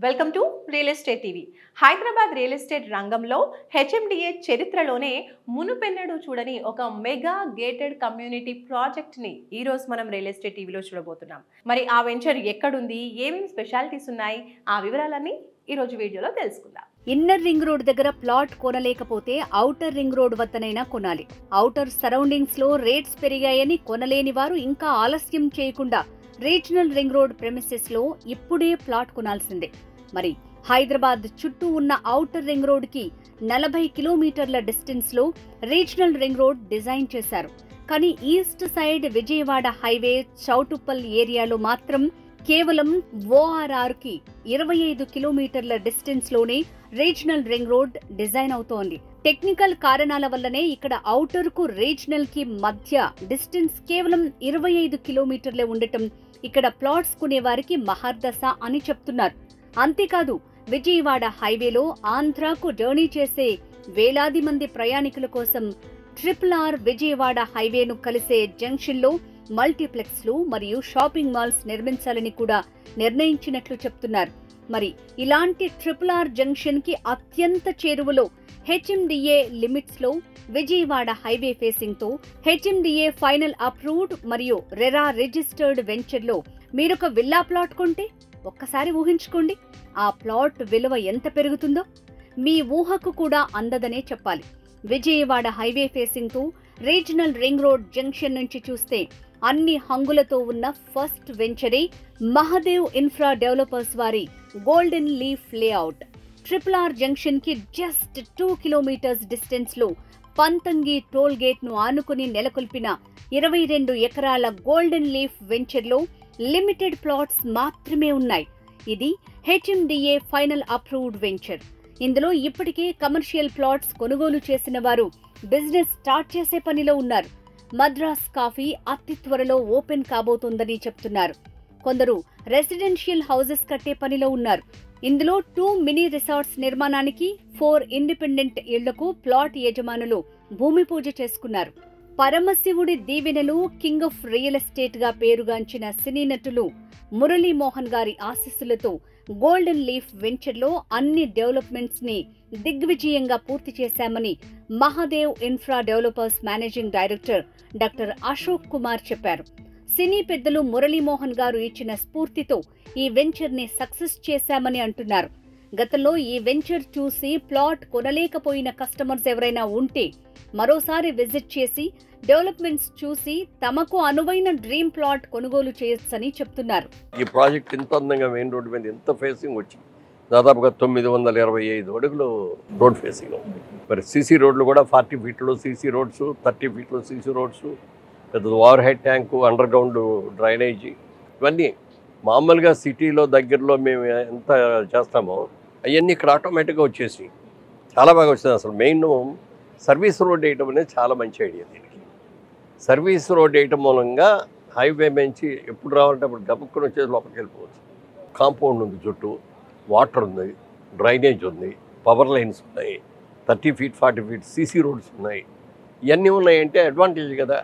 Welcome to real estate TV. Hyderabad real estate రంగంలో HMDA చరిత్రలోనే మునుపెన్నడూ చూడని ఒక మెగా గేటెడ్ కమ్యూనిటీ ప్రాజెక్ట్ ని ఈ రోజు మనం రియల్ ఎస్టేట్ టీవీలో చూడబోతున్నాం. మరి ఆ వెంచర్ ఎక్కడుంది, ఏమేమి స్పెషాలిటీస్ ఉన్నాయి, ఆ వివరాలన్నీ ఈ రోజు వీడియోలో తెలుసుకుందాం. ఇన్నర్ రింగ్ రోడ్ దగ్గర ప్లాట్ కొనలేకపోతే ఔటర్ రింగ్ రోడ్ వద్దనైనా కొనాలి. ఔటర్ సరౌండింగ్స్ లో రేట్స్ పెరిగాయని కొనలేని వారు ఇంకా ఆలస్యం చేయకుండా రీజనల్ రింగ్ రోడ్ ప్రెమిసెస్ లో ఇప్పుడే ప్లాట్ కొనాల్సిందే. మరి హైదరాబాద్ చుట్టూ ఉన్న ఔటర్ రింగ్ రోడ్ కి 40 కిలోమీటర్ల డిస్టెన్స్ లో రీజనల్ రింగ్ రోడ్ డిజైన్ చేశారు. కానీ east side Vijayawada highway Choutuppal ఏరియాలో మాత్రం కేవలం ఓఆర్ఆర్ కి 25 కిలోమీటర్ల డిస్టెన్స్ లోనే రీజనల్ రింగ్ రోడ్ డిజైన్ అవుతోంది. టెక్నికల్ కారణాల వల్లనే ఇక్కడ ఔటర్ కు రీజనల్ కి మధ్య డిస్టెన్స్ కేవలం 25 కిలోమీటర్లే ఉండటం ఇక్కడ ప్లాట్స్ కొనే వారికి మహర్దశ అని చెప్తున్నారు. అంతేకాదు, విజయవాడ హైవేలో ఆంధ్రాకు జర్నీ చేసే వేలాది మంది ప్రయాణికుల కోసం RRR విజయవాడ హైవేను కలిసే జంక్షన్ లో మల్టీప్లెక్స్లు మరియు షాపింగ్ మాల్స్ నిర్మించాలని కూడా నిర్ణయించినట్లు చెప్తున్నారు. మరి ఇలాంటి RRR జంక్షన్ కి అత్యంత చేరువలో హెచ్ఎండిఏ లిమిట్స్ లో విజయవాడ హైవే ఫేసింగ్ తో హెచ్ఎండిఏ ఫైనల్ అప్రూవ్డ్ మరియు రెరా రిజిస్టర్డ్ వెంచర్ లో మీరొక విల్లా ప్లాట్ కొంటే ఒక్కసారి ఊహించుకోండి, ఆ ప్లాట్ విలువ ఎంత పెరుగుతుందో. మీ ఊహకు కూడా అందదనే చెప్పాలి. విజయవాడ హైవే ఫేసింగ్ తో రీజనల్ రింగ్ రోడ్ జంక్షన్ నుంచి చూస్తే అన్ని హంగులతో ఉన్న ఫస్ట్ వెంచరే మహదేవ్ ఇన్ఫ్రా డెవలపర్స్ వారి golden leaf layout. RRR junction కి జస్ట్ 2 కిలోమీటర్స్ డిస్టెన్స్ లో పంతంగి టోల్ గేట్ ను ఆనుకుని నెలకొల్పిన 22 ఎకరాల గోల్డెన్ లీఫ్ వెంచర్ లో లిమిటెడ్ ప్లాట్స్ మాత్రమే ఉన్నాయి. ఇది హెచ్ఎండిఏ ఫైనల్ అప్రూవ్డ్ వెంచర్. ఇందులో ఇప్పటికే కమర్షియల్ ప్లాట్స్ కొనుగోలు చేసిన వారు బిజినెస్ స్టార్ట్ చేసే పనిలో ఉన్నారు. మద్రాస్ కాఫీ అతి త్వరలో ఓపెన్ కాబోతోందని చెప్తున్నారు. కొందరు రెసిడెన్షియల్ హౌసెస్ కట్టే పనిలో ఉన్నారు. ఇందులో 2 మినీ రిసార్ట్స్ నిర్మాణానికి 4 ఇండిపెండెంట్ ఇళ్లకు ప్లాట్ యజమానులు భూమి పూజ చేసుకున్నారు. పరమశివుడి దీవెనలు, కింగ్ ఆఫ్ రియల్ ఎస్టేట్ గా పేరుగాంచిన సినీ నటులు మురళీమోహన్ గారి ఆశీస్సులతో గోల్డెన్ లీఫ్ వెంచర్ లో అన్ని డెవలప్మెంట్స్ ని దిగ్విజయంగా పూర్తి చేశామని Mahadev infra developers managing director doctor Ashok Kumar చెప్పారు. సినీ పెద్దలు మురళీమోహన్ గారు ఇచ్చిన స్ఫూర్తితో ఈ వెంచర్ ని సక్సెస్ చేశామని అంటున్నారు. గతంలో ఈ వెంచర్ చూసి ప్లాట్ కొనలేకపోయిన కస్టమర్స్ ఎవరైనా ఉంటే మరోసారి విజిట్ చేసి డెవలప్మెంట్స్ చూసి తమకు అనువైన డ్రీమ్ ప్లాట్ కొనుగోలు చేయొచ్చని చెప్తున్నారు. ఈ ప్రాజెక్ట్ ఇంత అందంగా మెయిన్ రోడ్డు మీద ఎంత ఫేసింగ్ వచ్చింది, దాదాపుగా 925 అడుగులు రోడ్ ఫేసింగ్ ఉంది. మరి సీసీ రోడ్లు కూడా 40 ఫీట్లో సీసీ రోడ్స్, 30 ఫీట్లో సీసీ రోడ్స్, పెద్ద over head tank, under ground drainage, ఇవన్నీ మామూలుగా సిటీలో దగ్గరలో మేము ఎంత చేస్తామో అవన్నీ ఇక్కడ ఆటోమేటిక్గా వచ్చేసి చాలా బాగా వచ్చింది. అసలు మెయిన్ సర్వీస్ రోడ్ వేయటం అనేది చాలా మంచి ఐడియా. దీనికి సర్వీస్ రోడ్ వేయటం మూలంగా హైవే నుంచి ఎప్పుడు రావాలంటే అప్పుడు గబుక్కుని వచ్చేసి లోపలికి వెళ్ళిపోవచ్చు. కాంపౌండ్ ఉంది, చుట్టూ వాటర్ ఉంది, డ్రైనేజ్ ఉంది, పవర్ లైన్స్ ఉన్నాయి, 30 ఫీట్ 40 ఫీట్ సీసీ రోడ్స్ ఉన్నాయి. ఇవన్నీ ఉన్నాయంటే అడ్వాంటేజ్ కదా.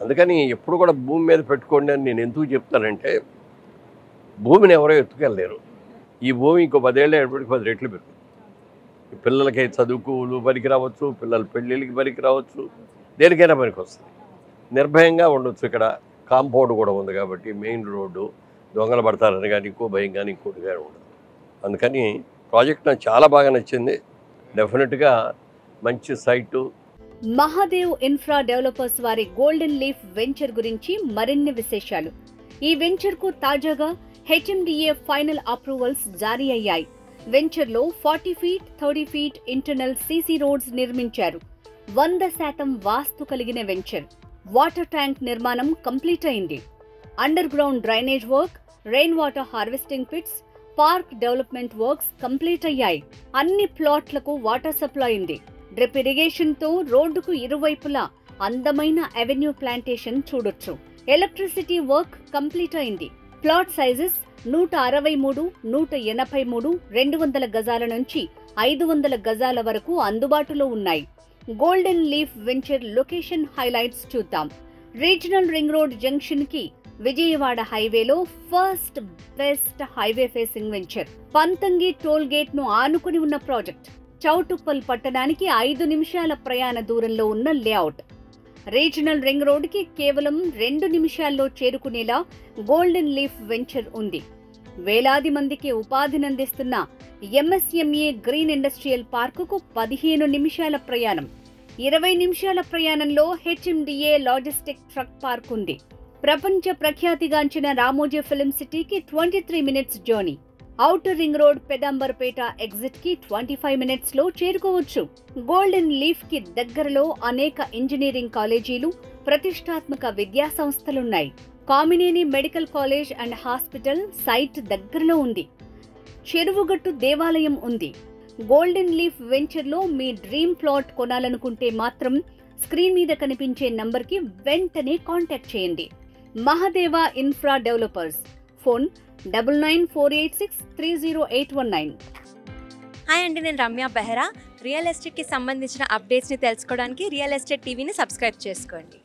అందుకని ఎప్పుడు కూడా భూమి మీద పెట్టుకోండి అని నేను ఎందుకు చెప్తానంటే, భూమిని ఎవరో ఎత్తుకెళ్ళలేరు. ఈ భూమి ఇంకో 10 ఏళ్ళ ఎప్పటికి 10 రెట్లు పెరుగుతుంది. పిల్లలకి చదువుకులు పనికి రావచ్చు, పిల్లల పెళ్ళిళ్ళకి పనికి రావచ్చు, దేనికైనా పనికి వస్తుంది. నిర్భయంగా ఉండొచ్చు. ఇక్కడ కాంపౌండ్ కూడా ఉంది కాబట్టి మెయిన్ రోడ్డు దొంగలు పడతారని కానీ ఇంకో భయం కానీ ఇంకోటి కానీ ఉండదు. అందుకని ప్రాజెక్ట్ నాకు చాలా బాగా నచ్చింది. డెఫినెట్గా మంచి సైటు. మహాదేవ్ ఇన్ఫ్రా డెవలపర్స్ వారి గోల్డెన్ లీఫ్ వెంచర్ గురించి మరిన్ని విశేషాలు. ఈ వెంచర్ కు తాజాగా హెచ్ఎండిఏ ఫైనల్ అప్రూవల్స్ జారీ అయ్యాయి. వెంచర్ లో 40 feet 30 feet internal CC roads నిర్మించారు. 100% వాస్తు కలిగిన వెంచర్. వాటర్ ట్యాంక్ నిర్మాణం కంప్లీట్ అయింది. Underground drainage work, rain water harvesting pits, park development works complete అయ్యాయి. అన్ని ప్లాట్లకు వాటర్ సప్లై ఉంది. డ్రిప్ ఇరిగేషన్ తో రోడ్డుకు ఇరువైపులా అందమైన అవెన్యూ ప్లాంటేషన్ చూడొచ్చు. ఎలక్ట్రిసిటీ వర్క్ కంప్లీట్ అయింది. ప్లాట్ సైజెస్ 163, 183, 200 గజాల నుంచి 500 గజాల వరకు అందుబాటులో ఉన్నాయి. Golden leaf venture location highlights చూద్దాం. రీజనల్ రింగ్ రోడ్ జంక్షన్ కి విజయవాడ హైవేలో first best highway facing venture. Panthangi toll gate ను ఆనుకుని ఉన్న ప్రాజెక్ట్. చౌటుప్పల్ పట్టణానికి 5 నిమిషాల ప్రయాణ దూరంలో ఉన్న లేఅవుట్. రీజనల్ రింగ్ రోడ్ కి కేవలం 2 నిమిషాల్లో చేరుకునేలా గోల్డెన్ లీఫ్ వెంచర్ ఉంది. వేలాది మందికి ఉపాధినందిస్తున్న ఎంఎస్ఎంఏ గ్రీన్ ఇండస్ట్రియల్ పార్కుకు 15 నిమిషాల ప్రయాణం. 20 నిమిషాల ప్రయాణంలో హెచ్ఎండిఏ లాజిస్టిక్ ట్రక్ పార్క్ ఉంది. ప్రపంచ ప్రఖ్యాతిగాంచిన రామోజీ ఫిల్మ్ సిటీకి 23 minutes journey. Outer ring road Pedambarpet exit కి 25 మినిట్స్ లో చేరుకోవచ్చు. గోల్డెన్ లీఫ్ కి దగ్గరలో అనేక ఇంజనీరింగ్ కాలేజీలు, ప్రతిష్టాత్మక విద్యా సంస్థలున్నాయి. Kamineni medical college and hospital site దగ్గరలో ఉంది. చెరువుగట్టు దేవాలయం ఉంది. గోల్డెన్ లీఫ్ వెంచర్ లో మీ డ్రీమ్ ప్లాట్ కొనాలనుకుంటే మాత్రం స్క్రీన్ మీద కనిపించే నంబర్కి వెంటనే కాంటాక్ట్ చేయండి. Mahadeva infra developers. Phone 9948630819. Hi అండి, నేను రమ్య బెహరా. రియల్ ఎస్టేట్కి సంబంధించిన అప్డేట్స్ని తెలుసుకోవడానికి రియల్ ఎస్టేట్ టీవీని సబ్స్క్రైబ్ చేసుకోండి.